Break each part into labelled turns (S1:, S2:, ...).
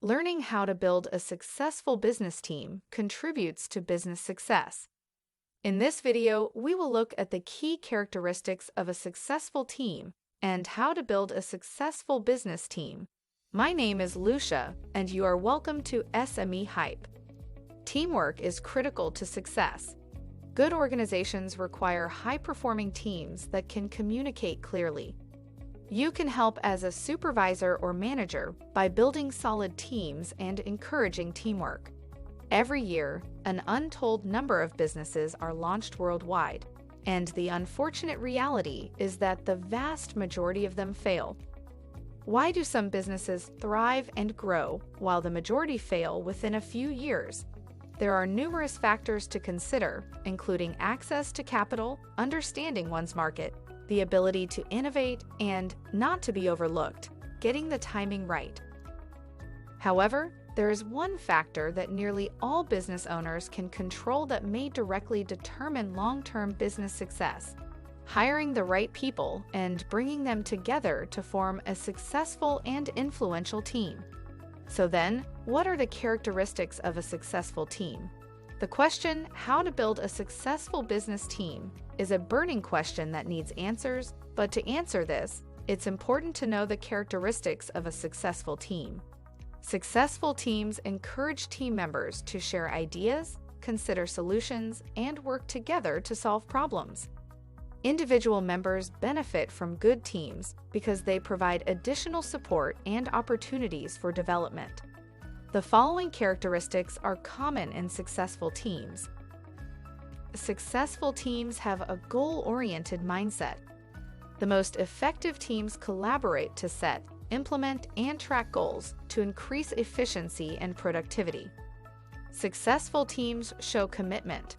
S1: Learning how to build a successful business team contributes to business success. In this video, we will look at the key characteristics of a successful team and how to build a successful business team. My name is Lucia, and you are welcome to SME-Hype. Teamwork is critical to success. Good organizations require high-performing teams that can communicate clearly. You can help as a supervisor or manager by building solid teams and encouraging teamwork. Every year, an untold number of businesses are launched worldwide, and the unfortunate reality is that the vast majority of them fail. Why do some businesses thrive and grow while the majority fail within a few years? There are numerous factors to consider, including access to capital, understanding one's market, the ability to innovate, and, not to be overlooked, getting the timing right. However, there is one factor that nearly all business owners can control that may directly determine long-term business success: hiring the right people and bringing them together to form a successful and influential team. So then, what are the characteristics of a successful team? The question, how to build a successful business team, is a burning question that needs answers, but to answer this, it's important to know the characteristics of a successful team. Successful teams encourage team members to share ideas, consider solutions, and work together to solve problems. Individual members benefit from good teams because they provide additional support and opportunities for development. The following characteristics are common in successful teams. Successful teams have a goal-oriented mindset. The most effective teams collaborate to set, implement, and track goals to increase efficiency and productivity. Successful teams show commitment.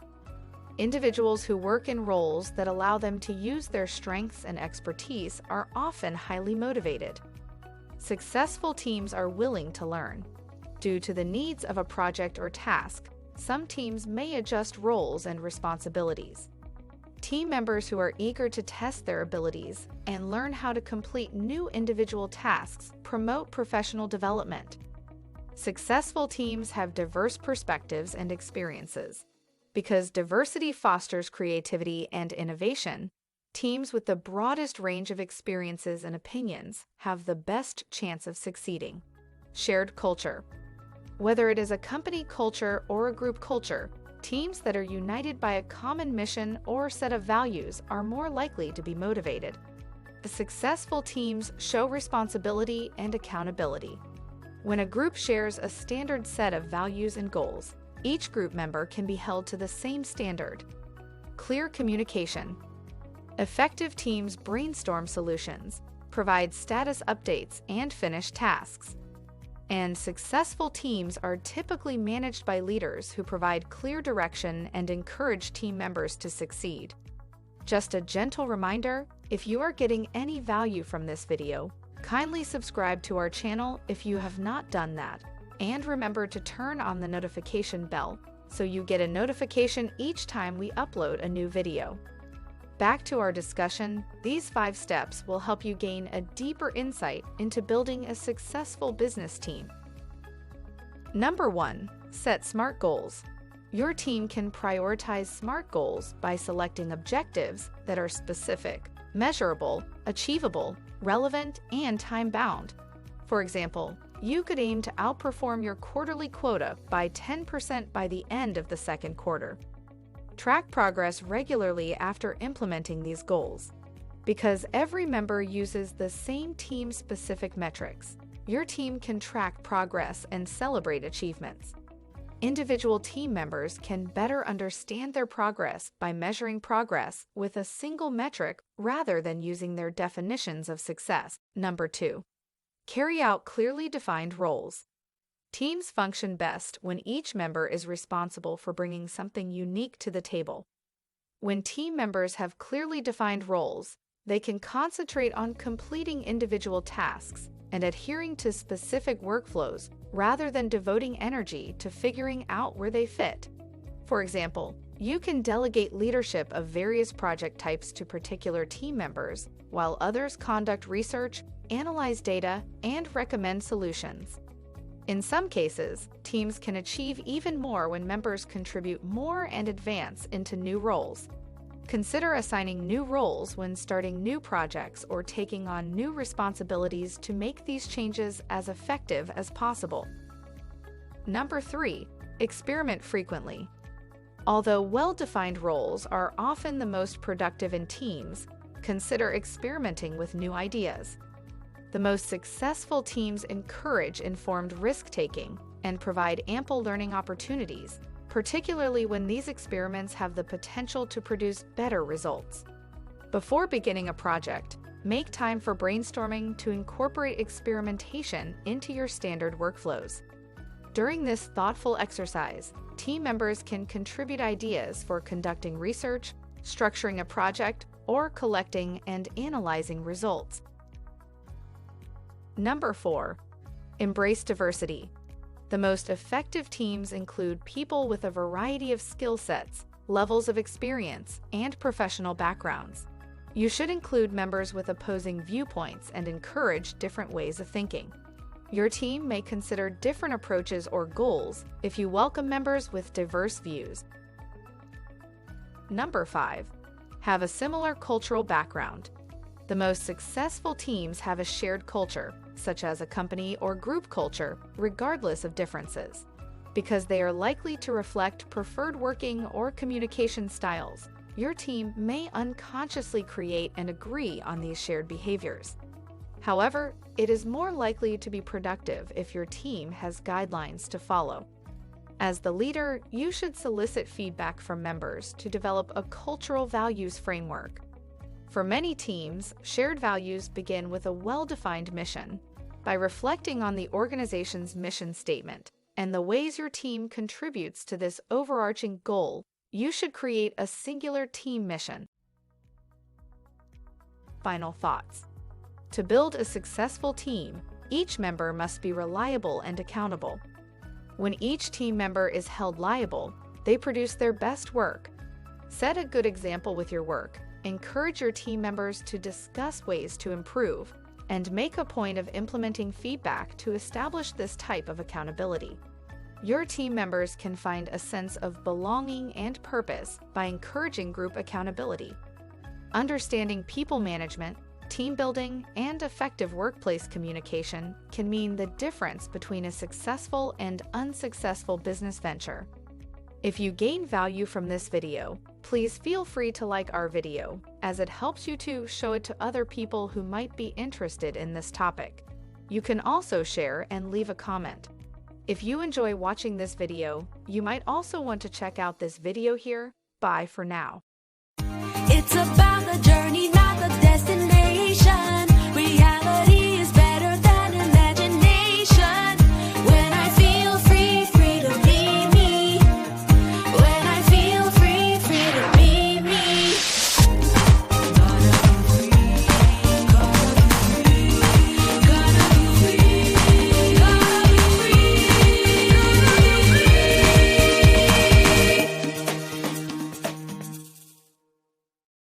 S1: Individuals who work in roles that allow them to use their strengths and expertise are often highly motivated. Successful teams are willing to learn. Due to the needs of a project or task, some teams may adjust roles and responsibilities. Team members who are eager to test their abilities and learn how to complete new individual tasks promote professional development. Successful teams have diverse perspectives and experiences. Because diversity fosters creativity and innovation, teams with the broadest range of experiences and opinions have the best chance of succeeding. Shared culture. Whether it is a company culture or a group culture, teams that are united by a common mission or set of values are more likely to be motivated. Successful teams show responsibility and accountability. When a group shares a standard set of values and goals, each group member can be held to the same standard. Clear communication. Effective teams brainstorm solutions, provide status updates, and finish tasks. And successful teams are typically managed by leaders who provide clear direction and encourage team members to succeed. Just a gentle reminder, if you are getting any value from this video, kindly subscribe to our channel if you have not done that. And remember to turn on the notification bell so you get a notification each time we upload a new video. Back to our discussion, these 5 steps will help you gain a deeper insight into building a successful business team. Number 1. Set SMART goals. Your team can prioritize SMART goals by selecting objectives that are specific, measurable, achievable, relevant, and time-bound. For example, you could aim to outperform your quarterly quota by 10% by the end of the second quarter. Track progress regularly after implementing these goals. Because every member uses the same team-specific metrics, your team can track progress and celebrate achievements. Individual team members can better understand their progress by measuring progress with a single metric rather than using their definitions of success. Number 2. Carry out clearly defined roles. Teams function best when each member is responsible for bringing something unique to the table. When team members have clearly defined roles, they can concentrate on completing individual tasks and adhering to specific workflows rather than devoting energy to figuring out where they fit. For example, you can delegate leadership of various project types to particular team members, while others conduct research, analyze data, and recommend solutions. In some cases, teams can achieve even more when members contribute more and advance into new roles. Consider assigning new roles when starting new projects or taking on new responsibilities to make these changes as effective as possible. Number 3, experiment frequently. Although well-defined roles are often the most productive in teams, consider experimenting with new ideas. The most successful teams encourage informed risk-taking and provide ample learning opportunities, particularly when these experiments have the potential to produce better results. Before beginning a project, make time for brainstorming to incorporate experimentation into your standard workflows. During this thoughtful exercise, team members can contribute ideas for conducting research, structuring a project, or collecting and analyzing results. Number 4, embrace diversity. The most effective teams include people with a variety of skill sets, levels of experience, and professional backgrounds. You should include members with opposing viewpoints and encourage different ways of thinking. Your team may consider different approaches or goals if you welcome members with diverse views. Number 5, have a similar cultural background. The most successful teams have a shared culture, such as a company or group culture, regardless of differences. Because they are likely to reflect preferred working or communication styles, your team may unconsciously create and agree on these shared behaviors. However, it is more likely to be productive if your team has guidelines to follow. As the leader, you should solicit feedback from members to develop a cultural values framework. For many teams, shared values begin with a well-defined mission. By reflecting on the organization's mission statement and the ways your team contributes to this overarching goal, you should create a singular team mission. Final thoughts. To build a successful team, each member must be reliable and accountable. When each team member is held liable, they produce their best work. Set a good example with your work. Encourage your team members to discuss ways to improve, and make a point of implementing feedback to establish this type of accountability. Your team members can find a sense of belonging and purpose by encouraging group accountability. Understanding people management, team building, and effective workplace communication can mean the difference between a successful and unsuccessful business venture. If you gain value from this video, please feel free to like our video, as it helps you to show it to other people who might be interested in this topic. You can also share and leave a comment. If you enjoy watching this video, you might also want to check out this video here. Bye for now.
S2: It's about the journey.